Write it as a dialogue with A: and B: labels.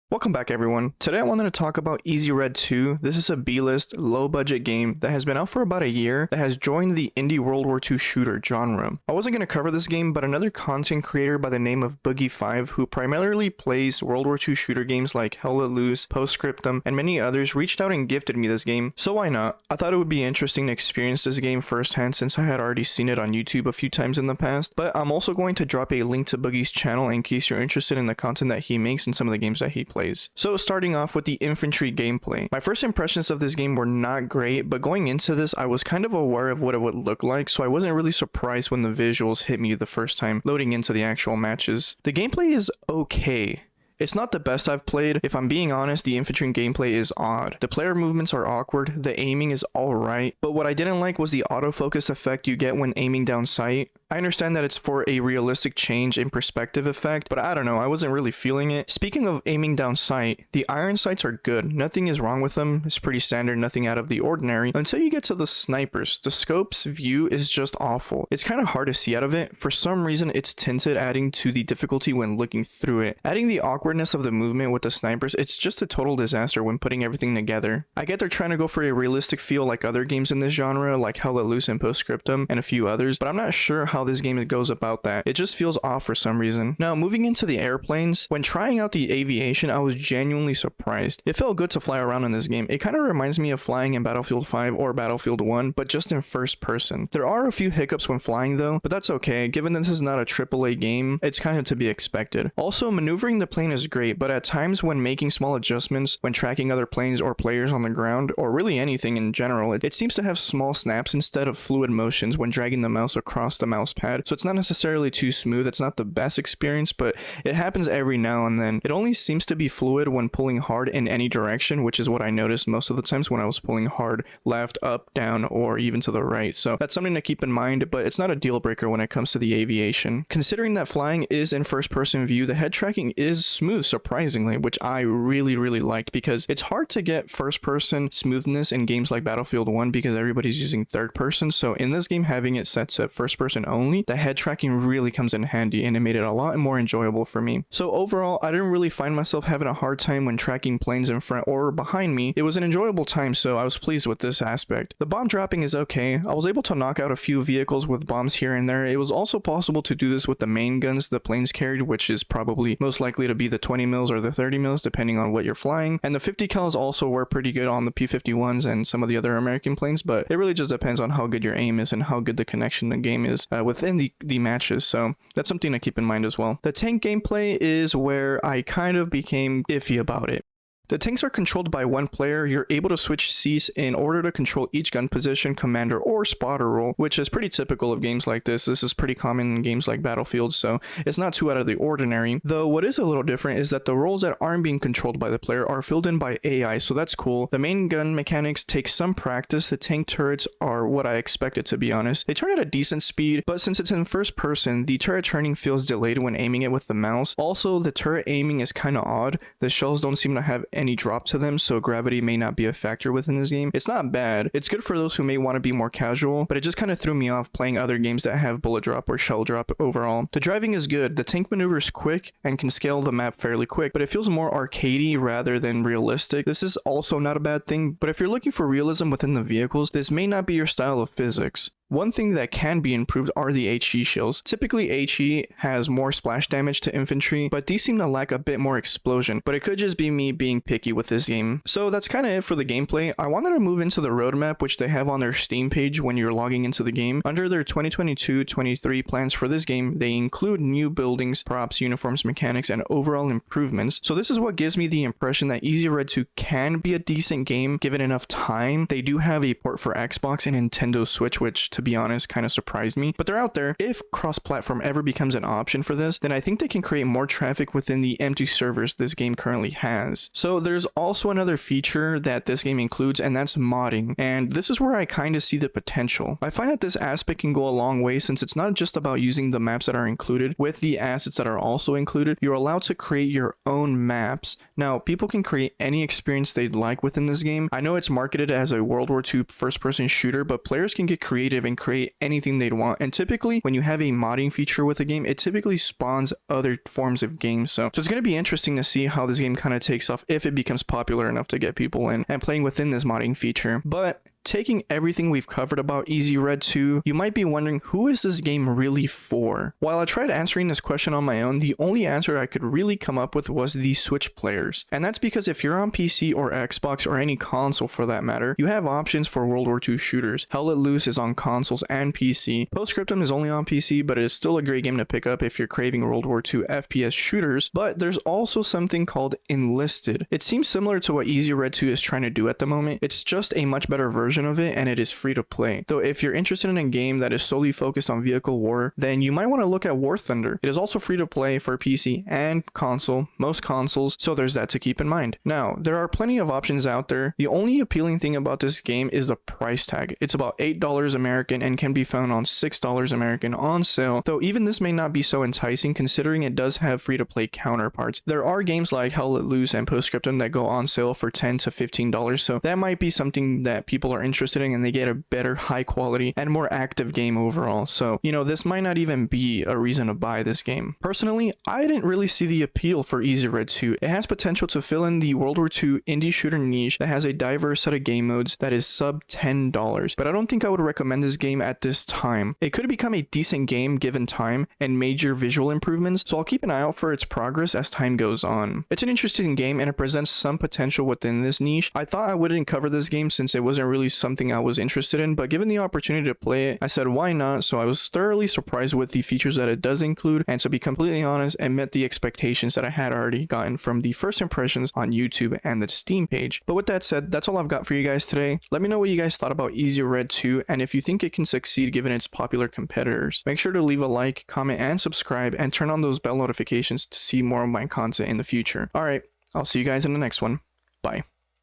A: Welcome back everyone. Today I wanted to talk about WW2. This is a B-list, low-budget game that has been out for about a year that has joined the indie World War II shooter genre. I wasn't going to cover this game, but another content creator by the name of WW2, who primarily plays World War II shooter games like Hell Let Loose, Postscriptum, and many others, reached out and gifted me this game. So why not? I thought it would be interesting to experience this game firsthand since I had already seen it on YouTube a few times in the past, but I'm also going to drop a link to Boogie's channel in case you're interested in the content that he makes and some of the games that he plays. So starting off with the infantry gameplay. My first impressions of this game were not great, but going into this I was kind of aware of what it would look like, so I wasn't really surprised when the visuals hit me the first time loading into the actual matches. The gameplay is okay. It's not the best I've played. If I'm being honest, the infantry gameplay is odd. The player movements are awkward, the aiming is alright, but what I didn't like was the autofocus effect you get when aiming down sight. I understand that it's for a realistic change in perspective effect, but I don't know, I wasn't really feeling it. Speaking of aiming down sight, the iron sights are good. Nothing is wrong with them. It's pretty standard, nothing out of the ordinary, until you get to the snipers. The scope's view is just awful. It's kind of hard to see out of it. For some reason, it's tinted, adding to the difficulty when looking through it. Adding the awkwardness of the movement with the snipers, it's just a total disaster when putting everything together. I get they're trying to go for a realistic feel like other games in this genre, like Hell Let Loose and Postscriptum, and a few others, but I'm not sure how this game goes about that. It just feels off for some reason. Now, moving into the airplanes, when trying out the aviation, I was genuinely surprised. It felt good to fly around in this game. It kind of reminds me of flying in Battlefield 5 or Battlefield 1, but just in first person. There are a few hiccups when flying though, but that's okay. Given this is not a AAA game, it's kind of to be expected. Also, maneuvering the plane is great, but at times when making small adjustments, when tracking other planes or players on the ground, or really anything in general, it seems to have small snaps instead of fluid motions when dragging the mouse across the mouse pad. So it's not necessarily too smooth. It's not the best experience, but it happens every now and then. It only seems to be fluid when pulling hard in any direction, which is what I noticed most of the times when I was pulling hard left, up, down, or even to the right. So that's something to keep in mind, but it's not a deal breaker when it comes to the aviation. Considering that flying is in first person view, the head tracking is smooth, surprisingly, which I really liked, because it's hard to get first person smoothness in games like Battlefield 1 because everybody's using third person. So in this game, having it set to first person only, the head tracking really comes in handy, and it made it a lot more enjoyable for me. So overall, I didn't really find myself having a hard time when tracking planes in front or behind me. It was an enjoyable time, so I was pleased with this aspect. The bomb dropping is okay. I was able to knock out a few vehicles with bombs here and there. It was also possible to do this with the main guns the planes carried, which is probably most likely to be the 20 mils or the 30 mils depending on what you're flying, and the 50 cals also were pretty good on the P-51s and some of the other American planes, but it really just depends on how good your aim is and how good the connection the game is within the matches, so that's something to keep in mind as well. The tank gameplay is where I kind of became iffy about it. The tanks are controlled by one player. You're able to switch seats in order to control each gun position, commander, or spotter role, which is pretty typical of games like this. This is pretty common in games like Battlefield, so it's not too out of the ordinary. Though what is a little different is that the roles that aren't being controlled by the player are filled in by AI, so that's cool. The main gun mechanics take some practice. The tank turrets are what I expected, to be honest. They turn at a decent speed, but since it's in first person, the turret turning feels delayed when aiming it with the mouse. Also, the turret aiming is kind of odd. The shells don't seem to have any drop to them, so gravity may not be a factor within this game. It's not bad. It's good for those who may want to be more casual, but it just kind of threw me off playing other games that have bullet drop or shell drop overall. The driving is good. The tank maneuver is quick and can scale the map fairly quick, but it feels more arcadey rather than realistic. This is also not a bad thing, but if you're looking for realism within the vehicles, this may not be your style of physics. One thing that can be improved are the HE shells. Typically HE has more splash damage to infantry, but these seem to lack a bit more explosion, but it could just be me being picky with this game. So that's kind of it for the gameplay. I wanted to move into the roadmap, which they have on their Steam page when you're logging into the game. Under their 2022-23 plans for this game, they include new buildings, props, uniforms, mechanics, and overall improvements. So this is what gives me the impression that WW2 can be a decent game given enough time. They do have a port for Xbox and Nintendo Switch, which to be honest kind of surprised me, but they're out there. If cross-platform ever becomes an option for this, then I think they can create more traffic within the empty servers this game currently has. So there's also another feature that this game includes, and that's modding, and this is where I kind of see the potential. I find that this aspect can go a long way since it's not just about using the maps that are included. With the assets that are also included, you're allowed to create your own maps. Now, people can create any experience they'd like within this game. I know it's marketed as a World War II first-person shooter, but players can get creative and create anything they'd want. And typically when you have a modding feature with a game, it typically spawns other forms of games. So it's going to be interesting to see how this game kind of takes off if it becomes popular enough to get people in and playing within this modding feature. But taking everything we've covered about Easy Red 2, you might be wondering, who is this game really for? While I tried answering this question on my own, the only answer I could really come up with was the Switch players. And that's because if you're on PC or Xbox or any console for that matter, you have options for World War II shooters. Hell Let Loose is on consoles and PC. Postscriptum is only on PC, but it is still a great game to pick up if you're craving World War II FPS shooters. But there's also something called Enlisted. It seems similar to what Easy Red 2 is trying to do at the moment. It's just a much better version of it, and it is free to play. Though if you're interested in a game that is solely focused on vehicle war, then you might want to look at War Thunder. It is also free to play for PC and console, most consoles, so there's that to keep in mind. Now, there are plenty of options out there. The only appealing thing about this game is the price tag. It's about $8 American and can be found on $6 American on sale, though even this may not be so enticing considering it does have free to play counterparts. There are games like Hell Let Loose and Postscriptum that go on sale for $10 to $15, so that might be something that people are interested in and they get a better, high quality and more active game overall. So, you know, this might not even be a reason to buy this game. Personally, I didn't really see the appeal for Easy Red 2. It has potential to fill in the World War II indie shooter niche that has a diverse set of game modes that is sub $10, but I don't think I would recommend this game at this time. It could become a decent game given time and major visual improvements, so I'll keep an eye out for its progress as time goes on. It's an interesting game and it presents some potential within this niche. I thought I wouldn't cover this game since it wasn't really something I was interested in, but given the opportunity to play it, I said why not, so I was thoroughly surprised with the features that it does include, and to be completely honest, it met the expectations that I had already gotten from the first impressions on YouTube and the Steam page. But with that said, that's all I've got for you guys today. Let me know what you guys thought about Easy Red 2, and if you think it can succeed given its popular competitors. Make sure to leave a like, comment, and subscribe, and turn on those bell notifications to see more of my content in the future. Alright, I'll see you guys in the next one. Bye.